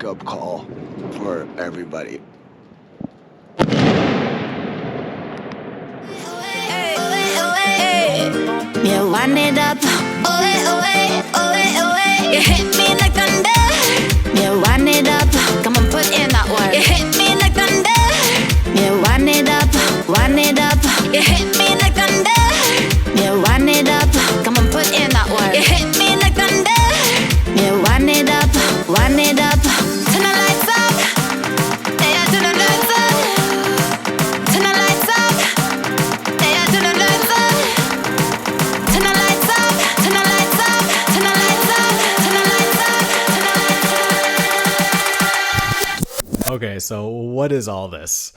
wake-up call for everybody. You wind it up, away, away, away, away. You hit me like thunder. You wind it up, come on, put in that work. You hit me like thunder. You wind it up, wind it up. You hit me like thunder. You wind it up, come on, put in that work. You hit me like thunder. You wind it up, wind it up. Turn the lights up, yeah, turn the lights up. Turn the lights up, yeah, turn the lights up. Turn the lights up, turn the lights up, turn the lights up, turn the lights up, turn the lights up. Okay, so what is all this?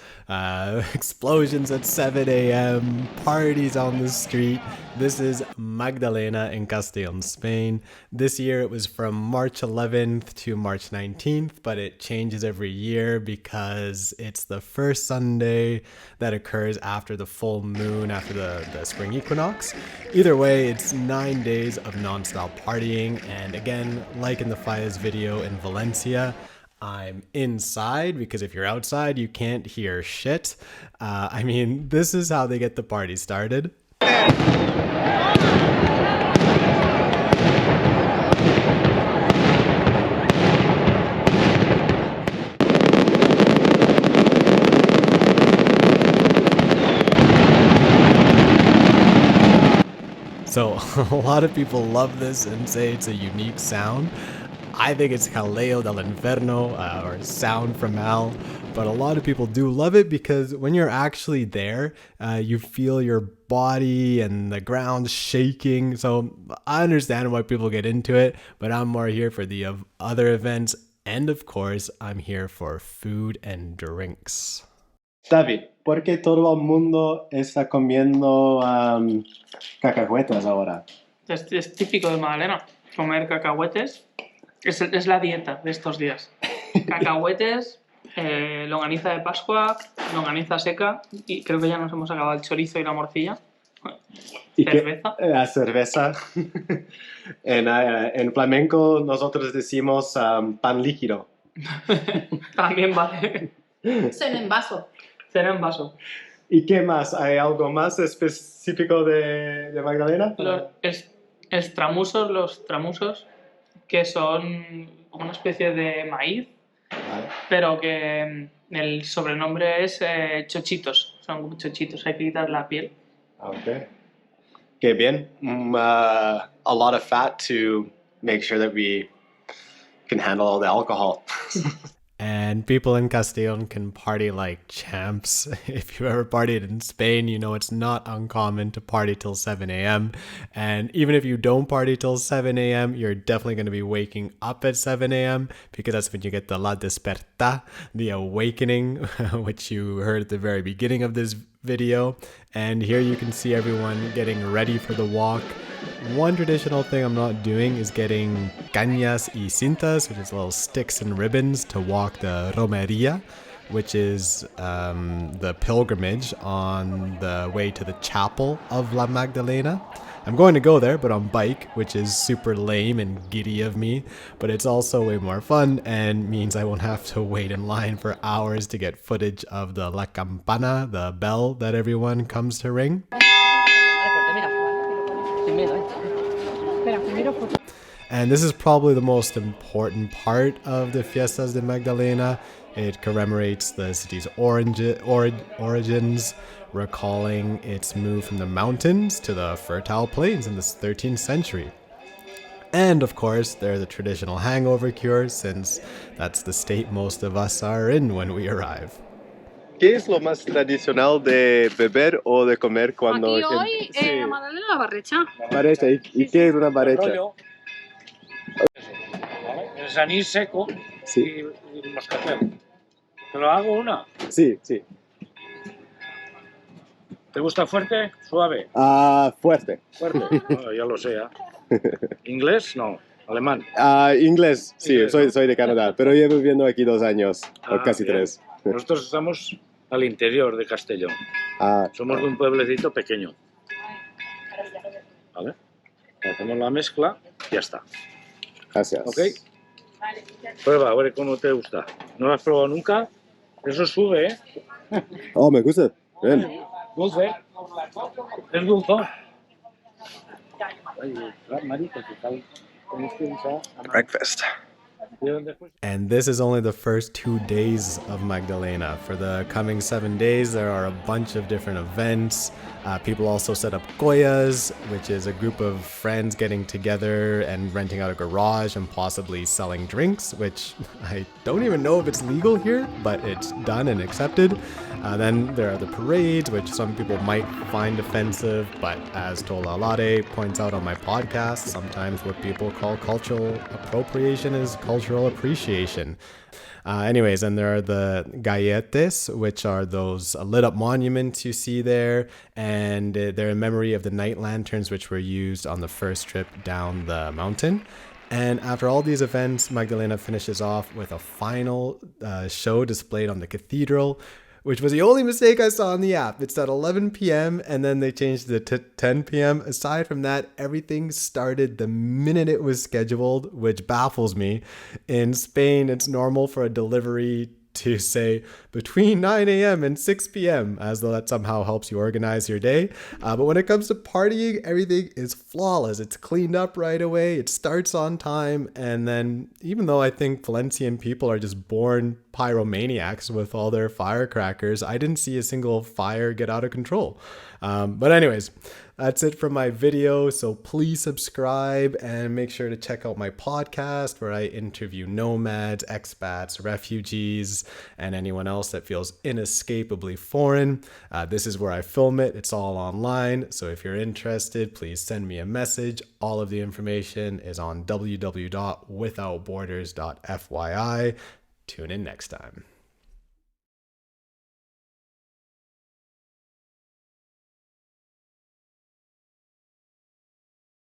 Explosions at 7 a.m., parties on the street. This is Magdalena in Castellon, Spain. This year it was from March 11th to March 19th, but it changes every year because it's the first Sunday that occurs after the full moon, after the spring equinox. Either way, it's 9 days of non-stop partying, and again, like in the Fallas video in Valencia, I'm inside because if you're outside, you can't hear shit. I mean, this is how they get the party started. So a lot of people love this and say it's a unique sound. I think it's Jaleo del Inferno, or sound from hell, but a lot of people do love it because when you're actually there, you feel your body and the ground shaking. So I understand why people get into it, but I'm more here for the other events. And of course, I'm here for food and drinks. David, ¿por qué todo el mundo está comiendo cacahuetes ahora? Es típico de Magdalena, comer cacahuetes. Es la dieta de estos días. Cacahuetes, longaniza de Pascua, longaniza seca y creo que ya nos hemos acabado el chorizo y la morcilla. Cerveza. La cerveza. En flamenco nosotros decimos pan líquido. También vale. Cena en vaso. Cena en vaso. ¿Y qué más? ¿Hay algo más específico de Magdalena? Los tramusos, que son una especie de maíz, Vale. pero que el sobrenombre es chochitos. Son chochitos, hay que quitar la piel. Okay. Qué bien. A lot of fat to make sure that we can handle all the alcohol. And people in Castellon can party like champs. If you ever partied in Spain, you know it's not uncommon to party till 7 a.m. And even if you don't party till 7 a.m., you're definitely going to be waking up at 7 a.m. because that's when you get the la desperta, the awakening, which you heard at the very beginning of this video. And here you can see everyone getting ready for the walk. One traditional thing I'm not doing is getting cañas y cintas, which is little sticks and ribbons to walk the romería, which is the pilgrimage on the way to the chapel of La Magdalena. I'm going to go there, but on bike, which is super lame and giddy of me, but it's also way more fun and means I won't have to wait in line for hours to get footage of the La Campana, the bell that everyone comes to ring. And this is probably the most important part of the Fiestas de Magdalena. It commemorates the city's origins, recalling its move from the mountains to the fertile plains in the 13th century. And of course, there's a traditional hangover cure, since that's the state most of us are in when we arrive. ¿Qué es lo más tradicional de beber o de comer cuando... Aquí hoy en Magdalena la barrecha. Barrecha. ¿Y qué es una barrecha? Rollo. Es anís seco Sí. y moscatel. ¿Te lo hago una? Sí, sí. ¿Te gusta fuerte? Suave. Fuerte. Fuerte. No, ya lo sé, ¿eh? ¿Inglés? No. ¿Alemán? Inglés, sí, Inglés, soy de Canadá, pero llevo viviendo aquí 2 años, o casi bien. 3. Nosotros estamos al interior de Castellón. Somos de un pueblecito pequeño. ¿Vale? Hacemos la mezcla y ya está. Gracias. ¿Ok? Prueba, a ver cómo te gusta. ¿No lo has probado nunca? Eso sube, ¿eh? Oh, me gusta. Bien. Dulce. Es dulzón. Marico, Breakfast. And this is only the first 2 days of Magdalena. For the coming 7 days, there are a bunch of different events. People also set up koyas, which is a group of friends getting together and renting out a garage and possibly selling drinks, which I don't even know if it's legal here, but it's done and accepted. Then there are the parades, which some people might find offensive, but as Tolalade points out on my podcast, sometimes what people call cultural appropriation is cultural appreciation. Anyways, and there are the galletes, which are those lit up monuments you see there, and they're in memory of the night lanterns which were used on the first trip down the mountain. And after all these events, Magdalena finishes off with a final show displayed on the cathedral, which was the only mistake I saw on the app. It's at 11 p.m. and then they changed it to 10 p.m. Aside from that, everything started the minute it was scheduled, which baffles me. In Spain, it's normal for a delivery to say between 9 a.m. and 6 p.m. as though that somehow helps you organize your day. But when it comes to partying, everything is flawless. It's cleaned up right away. It starts on time. And then even though I think Valencian people are just born pyromaniacs with all their firecrackers, I didn't see a single fire get out of control. But anyways, that's it from my video. So please subscribe and make sure to check out my podcast where I interview nomads, expats, refugees, and anyone else that feels inescapably foreign. This is where I film it. It's all online. So if you're interested, please send me a message. All of the information is on www.withoutborders.fyi. Tune in next time.